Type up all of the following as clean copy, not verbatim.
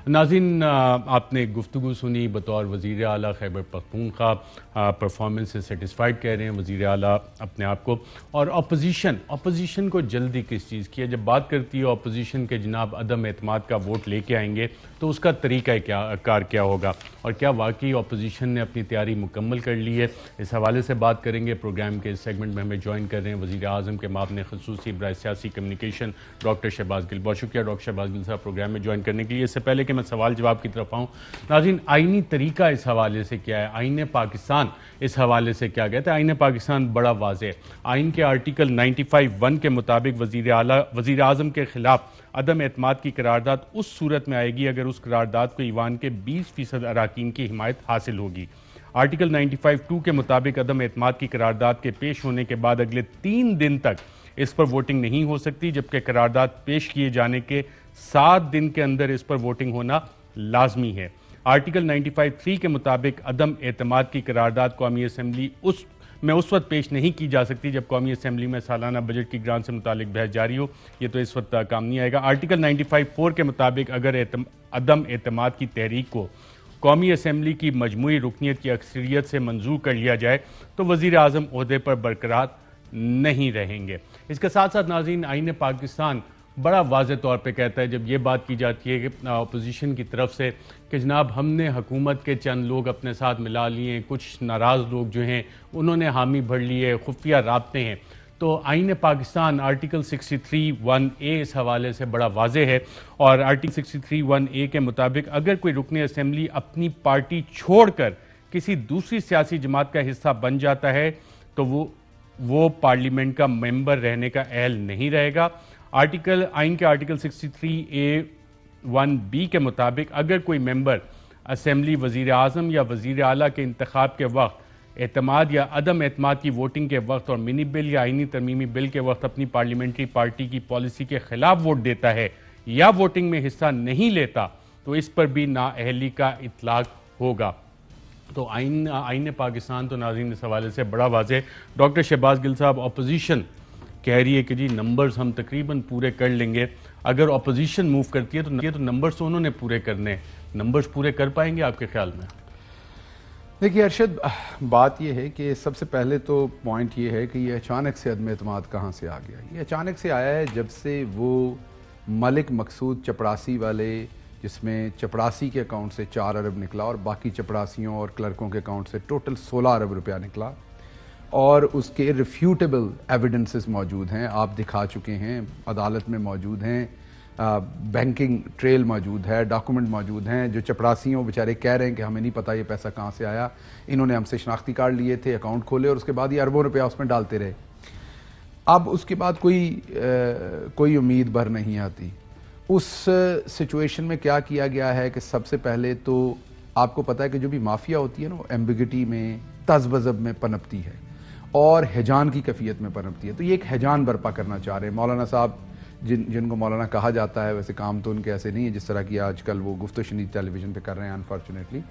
नाज़रीन, आपने गुफ्तगू सुनी बतौर वज़ीर आला खैबर पख्तूनख्वा। परफॉर्मेंस से सेटिस्फाइड कह रहे हैं वज़ीर आला अपने आप को। और अपोजिशन को जल्दी किस चीज़ की है? जब बात करती है अपोजिशन के जनाब अदम एतमाद का वोट लेके आएंगे तो उसका तरीका क्या होगा, और क्या वाकई अपोजिशन ने अपनी तैयारी मुकम्मल कर ली है? इस हवाले से बात करेंगे। प्रोग्राम के इस सेगमेंट में हमें ज्वाइन कर रहे हैं वज़ीर आज़म के मामले ख़ुसूसी बराए सियासी कम्युनिकेशन डॉक्टर शहबाज गिल। बहुत शुक्रिया डॉक्टर शहबाज गिल साहब प्रोग्राम में ज्वाइन करने के लिए। इससे पहले कि मैं सवाल जवाब की तरफ आऊँ, नाज़रीन, आईनी तरीका इस हवाले से क्या है? आईन पाकिस्तान इस हवाले से क्या कहता है? आईन पाकिस्तान बड़ा वाज़ेह है। आइन के आर्टिकल 95(1) के मुताबिक वज़ीर आज़म के खिलाफ अदम एतमाद की करारदाद उस सूरत में आएगी अगर उस करारदाद को ईवान के 20% अराकीन की हिमायत हासिल होगी। आर्टिकल 95(2) के मुताबिक अदम एतमाद की करारदाद के पेश होने के बाद अगले 3 दिन तक इस पर वोटिंग नहीं हो सकती, जबकि करारदाद पेश किए जाने के 7 दिन के अंदर इस पर वोटिंग होना लाजमी है। आर्टिकल 95(3) के मुताबिक अदम एतमाद की करारदाद कौमी असम्बली उस वक्त पेश नहीं की जा सकती जब कौमी असम्बली में सालाना बजट की ग्रांट से मुतालिक बहस जारी हो। ये तो इस वक्त काम नहीं आएगा। आर्टिकल 95(4) के मुताबिक अगर अदम एतमाद की तहरीक को कौमी असम्बली की मजमूई रुकनीत की अक्सरियत से मंजूर कर लिया जाए तो वज़ीर आज़म ओहदे पर बरकरार नहीं रहेंगे। इसके साथ साथ नाज़रीन, आईन पाकिस्तान बड़ा वाज़ेह तौर पे कहता है, जब ये बात की जाती है कि अपोजिशन की तरफ से कि जनाब हमने हुकूमत के चंद लोग अपने साथ मिला लिए, कुछ नाराज़ लोग जो हैं उन्होंने हामी भर लिए, खुफिया राब्ते हैं, तो आईन पाकिस्तान आर्टिकल 63(1)A इस हवाले से बड़ा वाज़ेह है। और आर्टिकल 63(1)A के मुताबिक अगर कोई रुकन असम्बली अपनी पार्टी छोड़कर किसी दूसरी सियासी जमात का हिस्सा बन जाता है तो वो पार्लियामेंट का मेंबर रहने का अहल नहीं रहेगा। आइन के आर्टिकल 63(A)(1)B के मुताबिक अगर कोई मेंबर असम्बली वज़ीर आज़म या वज़ीर आला के इंतखाब के वक्त, एतमाद या अदम एतमाद की वोटिंग के वक्त और मिनी बिल या आइनी तरमीमी बिल के वक्त अपनी पार्लियामेंट्री पार्टी की पॉलिसी के खिलाफ वोट देता है या वोटिंग में हिस्सा नहीं लेता तो इस पर भी नाअहली का इतलाक होगा। तो आईन पाकिस्तान तो नाज़रीन इस हवाले से बड़ा वाज़ेह। डॉक्टर शहबाज गिल साहब, अपोजिशन कह रही है कि जी नंबर्स हम तकरीबन पूरे कर लेंगे। अगर अपोजिशन मूव करती है तो नंबर्स तो उन्होंने पूरे करने, नंबर्स पूरे कर पाएंगे आपके ख्याल में? देखिए अरशद, बात यह है कि सबसे पहले तो पॉइंट ये है कि ये अचानक से अदम एतमाद कहाँ से आ गया। ये अचानक से आया है जब से वो मलिक मकसूद चपड़ासी वाले, जिसमें चपड़ासी के अकाउंट से 4 अरब निकला और बाकी चपड़ासियों और क्लर्कों के अकाउंट से टोटल 16 अरब रुपया निकला, और उसके रिफ्यूटेबल एविडेंसेस मौजूद हैं, आप दिखा चुके हैं, अदालत में मौजूद हैं, बैंकिंग ट्रेल मौजूद है, डॉक्यूमेंट मौजूद हैं। जो चपरासियों बेचारे कह रहे हैं कि हमें नहीं पता ये पैसा कहाँ से आया, इन्होंने हमसे शनाख्ती कार्ड लिए थे, अकाउंट खोले और उसके बाद ये अरबों रुपया उसमें डालते रहे। अब उसके बाद कोई उम्मीद भर नहीं आती। उस सिचुएशन में क्या किया गया है कि सबसे पहले तो आपको पता है कि जो भी माफिया होती है ना, वो एम्बिगिटी में, तज़बज़ब में पनपती है और हैजान की कैफियत में पनपती है। तो ये एक हैजान बर्पा करना चाह रहे हैं मौलाना साहब, जिनको मौलाना कहा जाता है। वैसे काम तो उनके ऐसे नहीं है जिस तरह की आजकल वो गुफ्तो शनीद टेलीविजन पे कर रहे हैं अनफॉर्चुनेटली।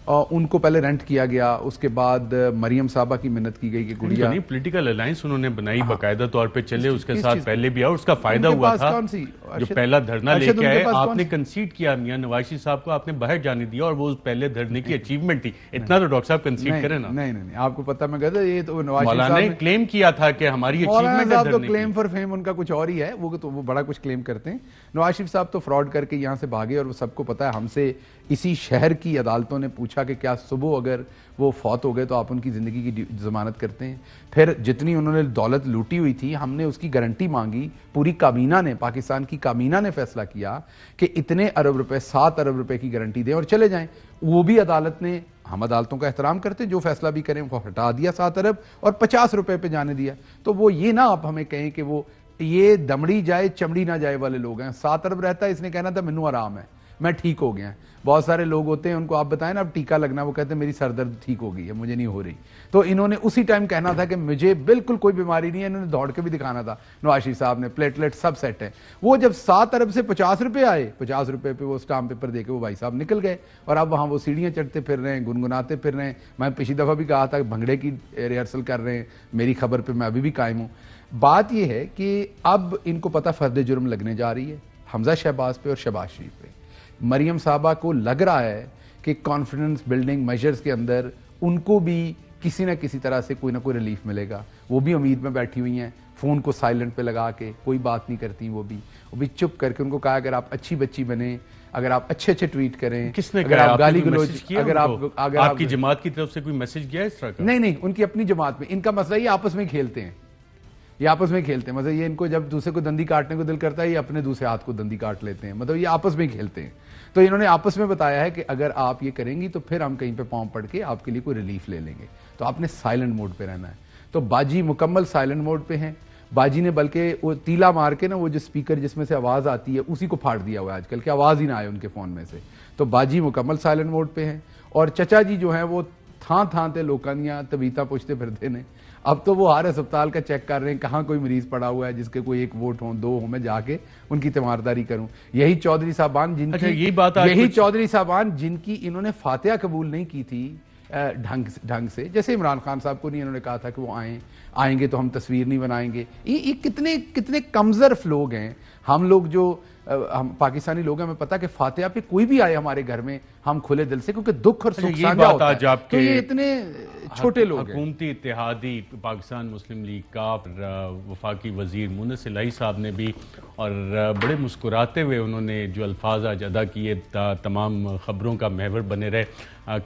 उनको पहले रेंट किया गया, उसके बाद मरियम साहबा की मिन्नत की गई कि गुड़िया नहीं, पॉलिटिकल अलायंस उन्होंने बनाई, बाकायदा तौर पे चले, उसके साथ पहले भी आया, उसका फायदा हुआ था। जो पहला धरना लेके आए, आपने कंसीड किया मियां नवाज शरीफ साहब को, आपने बाहर जाने दिया और वो पहले धरने की अचीवमेंट थी। इतना तो डॉक्टर साहब कंसीड करें ना। नहीं, आपको पता, मैं कहता ये तो नवाज मौलाना ने क्लेम किया था कि हमारी अचीवमेंट है। तो क्लेम फॉर फेम उनका कुछ और ही है, वो बड़ा कुछ क्लेम करते हैं। नवाज शरीफ साहब तो फ्रॉड करके यहाँ से भागे और वो सबको पता है। हमसे इसी शहर की अदालतों ने पूछा कि क्या सुबह अगर वो फौत हो गए तो आप उनकी जिंदगी की जमानत करते हैं? फिर जितनी उन्होंने दौलत लूटी हुई थी, हमने उसकी गारंटी मांगी। पूरी काबीना ने, पाकिस्तान की काबीना ने फैसला किया कि इतने अरब रुपए, 7 अरब रुपए की गारंटी दें और चले जाएं। वो भी अदालत ने, हम अदालतों का एहतराम करते, जो फैसला भी करें वो हटा दिया 7 अरब और 50 रुपए पे जाने दिया। तो वो ये ना आप हमें कहें कि वो ये दमड़ी जाए चमड़ी ना जाए वाले लोग हैं। 7 अरब रहता है, इसने कहना था मैनू आराम है, मैं ठीक हो गया। बहुत सारे लोग होते हैं, उनको आप बताएं ना अब टीका लगना, वो कहते हैं मेरी सरदर्द ठीक हो गई है, मुझे नहीं हो रही। तो इन्होंने उसी टाइम कहना था कि मुझे बिल्कुल कोई बीमारी नहीं है, इन्होंने दौड़ के भी दिखाना था। नवाज शरीफ साहब ने प्लेटलेट सब सेट है। वो जब 7 अरब से 50 रुपए आए, 50 रुपए पे वो स्टाम्प पेपर देके वो भाई साहब निकल गए और अब वहां वो सीढ़ियां चढ़ते फिर रहे हैं, गुनगुनाते फिर रहे हैं। मैं पिछली दफा भी कहा था भंगड़े की रिहर्सल कर रहे हैं, मेरी खबर पर मैं अभी भी कायम हूं। बात यह है कि अब इनको पता फर्द जुर्म लगने जा रही है हमजा शहबाज पे और शहबाज शरीफ पे, मरियम साहबा को लग रहा है कि कॉन्फिडेंस बिल्डिंग मेजर्स के अंदर उनको भी किसी ना किसी तरह से कोई ना कोई रिलीफ मिलेगा। वो भी उम्मीद में बैठी हुई हैं, फ़ोन को साइलेंट पे लगा के, कोई बात नहीं करती वो भी चुप करके। उनको कहा अगर आप अच्छी बच्ची बने, अगर आप अच्छे अच्छे ट्वीट करें, किसने अगर आप गाली गलौज, अगर आपकी जमात की तरफ से कोई मैसेज गया इस तरह का? नहीं, उनकी अपनी जमात में। इनका मसला ये आपस में खेलते हैं, ये आपस में खेलते हैं। मतलब ये इनको जब दूसरे को दंदी काटने को दिल करता है, ये अपने दूसरे हाथ को दंदी काट लेते हैं। मतलब ये आपस में खेलते हैं। तो इन्होंने आपस में बताया है कि अगर आप ये करेंगी तो फिर हम कहीं पे पाँव पड़ के आपके लिए कोई रिलीफ ले लेंगे। तो आपने साइलेंट मोड पे रहना है। तो बाजी मुकम्मल साइलेंट मोड पे हैं। बाजी ने बल्कि वो तीला मार के ना, वो जो स्पीकर जिसमें से आवाज़ आती है उसी को फाड़ दिया हुआ है आजकल, कि आवाज़ ही ना आए उनके फ़ोन में से। तो बाजी मुकम्मल साइलेंट मोड पे हैं। और चचा जी जो हैं वो थां ते लोकां दियां तबीयतां पुछते फिरते ने। अब तो वो हर अस्पताल का चेक कर रहे हैं कहाँ कोई मरीज पड़ा हुआ है जिसके कोई 1 वोट हो, 2 हो, मैं जाके उनकी तीमारदारी करूं। यही चौधरी साहबान जिनकी यही चौधरी साहबान जिनकी इन्होंने फातिहा कबूल नहीं की थी ढंग से, जैसे इमरान खान साहब को नहीं इन्होंने कहा था कि वो आएंगे तो हम तस्वीर नहीं बनाएंगे। ये कितने कमजोर लोग हैं। हम लोग जो हम पाकिस्तानी लोग हैं, हमें पता कि फातिहा पे कोई भी आए हमारे घर में हम खुले दिल से, क्योंकि दुख और सुख साझा होता है। तो ये इतने छोटे लोग हैं। हुकूमती इत्तेहादी पाकिस्तान मुस्लिम लीग का वफाकी वजीर मुनस इलाही साहब ने भी, और बड़े मुस्कुराते हुए उन्होंने जो अल्फाज आज अदा किए, तमाम खबरों का महवर बने रहे,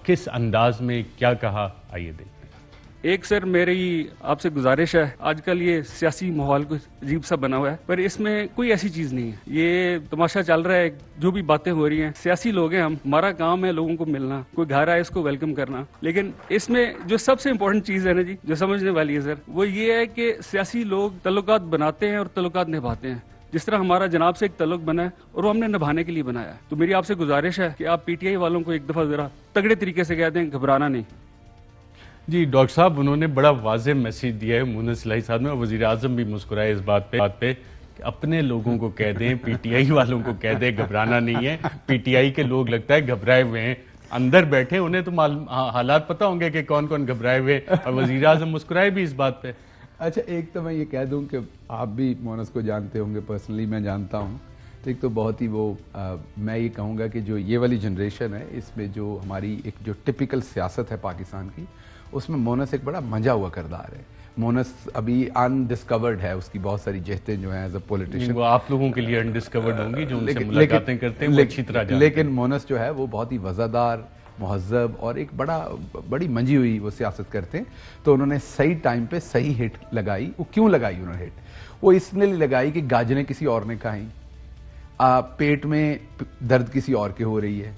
किस अंदाज में क्या कहा, आइए देखते हैं। एक सर मेरी आपसे गुजारिश है, आजकल ये सियासी माहौल कुछ अजीब सा बना हुआ है, पर इसमें कोई ऐसी चीज नहीं है। ये तमाशा चल रहा है, जो भी बातें हो रही हैं, सियासी लोग हैं हम, हमारा काम है लोगों को मिलना, कोई घर आए इसको वेलकम करना। लेकिन इसमें जो सबसे इम्पोर्टेंट चीज है ना जी, जो समझने वाली है सर, वो ये है कि सियासी लोग तल्लुकात बनाते हैं और तल्लुकात निभाते हैं। जिस तरह हमारा जनाब से एक तल्लुक बना है और वो हमने निभाने के लिए बनाया है। तो मेरी आपसे गुजारिश है कि आप पीटीआई वालों को एक दफा जरा तगड़े तरीके से कह दें, घबराना नहीं। जी डॉक्टर साहब, उन्होंने बड़ा वाज़ेह मैसेज दिया है मुनस इलाही साहब ने, और वज़ीर आज़म भी मुस्कुराए इस बात पे कि अपने लोगों को कह दें, पीटीआई वालों को कह दें घबराना नहीं है। पीटीआई के लोग लगता है घबराए हुए हैं, अंदर बैठे, उन्हें तो हालात पता होंगे कि कौन कौन घबराए हुए, और वज़ीर आज़म मुस्कुराए भी इस बात पे। अच्छा, एक तो मैं ये कह दूं कि आप भी मोनस को जानते होंगे, पर्सनली मैं जानता हूं। तो एक तो बहुत ही मैं ये कहूँगा कि जो ये वाली जनरेशन है, इसमें जो हमारी एक जो टिपिकल सियासत है पाकिस्तान की, उसमें मोनस एक बड़ा मंजा हुआ किरदार है। मोनस अभी अनडिस्कवर्ड है, उसकी बहुत सारी जहतें जो हैं एज अ पॉलिटिशियन, वो आप लोगों के लिए अनडिस्कवर्ड होंगी जो उनसे मुलाकातें करते हैं, वो अच्छी तरह जानते हैं। लेकिन मोनस जो है वो बहुत ही वज़ादार, मुहज़्ज़ब और एक बड़ी मंजी हुई वो सियासत करते हैं। तो उन्होंने सही टाइम पे सही हिट लगाई। वो क्यों लगाई उन्होंने हिट? वो इसलिए लगाई कि गाजरें किसी और ने खाई, पेट में दर्द किसी और के हो रही है,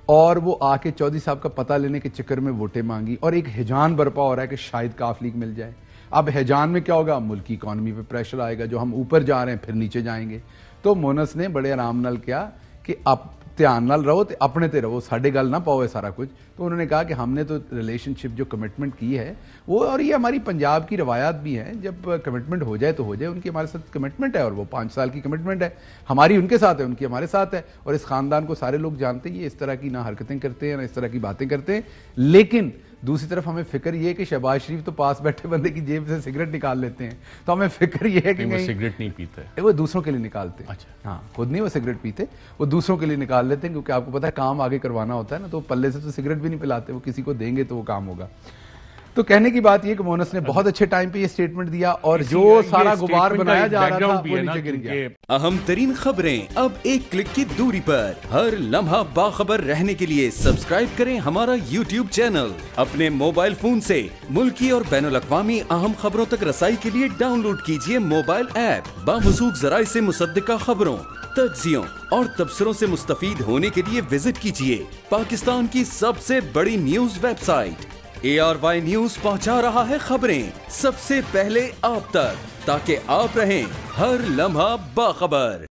और वो आके चौधरी साहब का पता लेने के चक्कर में वोटें मांगी, और एक हिजान बरपा हो रहा है कि शायद काफ लीग मिल जाए। अब हिजान में क्या होगा? मुल्क की इकॉनमी पे प्रेशर आएगा, जो हम ऊपर जा रहे हैं फिर नीचे जाएंगे। तो मोनस ने बड़े आराम नाल किया कि आप ध्यान नाल रहो, तो अपने ते रहो, साढ़े गल ना पाओ सारा कुछ। तो उन्होंने कहा कि हमने तो रिलेशनशिप जो कमिटमेंट की है वो, और ये हमारी पंजाब की रवायात भी है, जब कमिटमेंट हो जाए तो हो जाए। उनकी हमारे साथ कमिटमेंट है, और वो 5 साल की कमिटमेंट है, हमारी उनके साथ है, उनकी हमारे साथ है। और इस खानदान को सारे लोग जानते हैं, ये इस तरह की ना हरकतें करते हैं ना इस तरह की बातें करते हैं। लेकिन दूसरी तरफ हमें फिक्र ये है कि शहबाज शरीफ तो पास बैठे बंदे की जेब से सिगरेट निकाल लेते हैं, तो हमें फिक्र ये है कि वो सिगरेट नहीं पीते, वो दूसरों के लिए निकालते हैं। अच्छा, हाँ, खुद नहीं वो सिगरेट पीते, वो दूसरों के लिए निकाल लेते हैं, क्योंकि आपको पता है काम आगे करवाना होता है ना, तो पल्ले से तो सिगरेट भी नहीं पिलाते, वो किसी को देंगे तो वो काम होगा। तो कहने की बात ये कि मोनस ने बहुत अच्छे टाइम पे ये स्टेटमेंट दिया, और जो सारा गुबार बनाया जा रहा था वो नीचे गिर गया। अहम तरीन खबरें अब एक क्लिक की दूरी पर, हर लम्हा बाखबर रहने के लिए सब्सक्राइब करें हमारा YouTube चैनल। अपने मोबाइल फोन से मुल्की और बैनुल-अक़वामी अहम खबरों तक रसाई के लिए डाउनलोड कीजिए मोबाइल ऐप। बामसूख ज़राए से मुसद्दिका खबरों, तज्ज़ियों और तबसरों से मुस्तफीद होने के लिए विजिट कीजिए पाकिस्तान की सबसे बड़ी न्यूज वेबसाइट। ARY न्यूज पहुंचा रहा है खबरें सबसे पहले आप तक, ताकि आप रहें हर लम्हा बाखबर।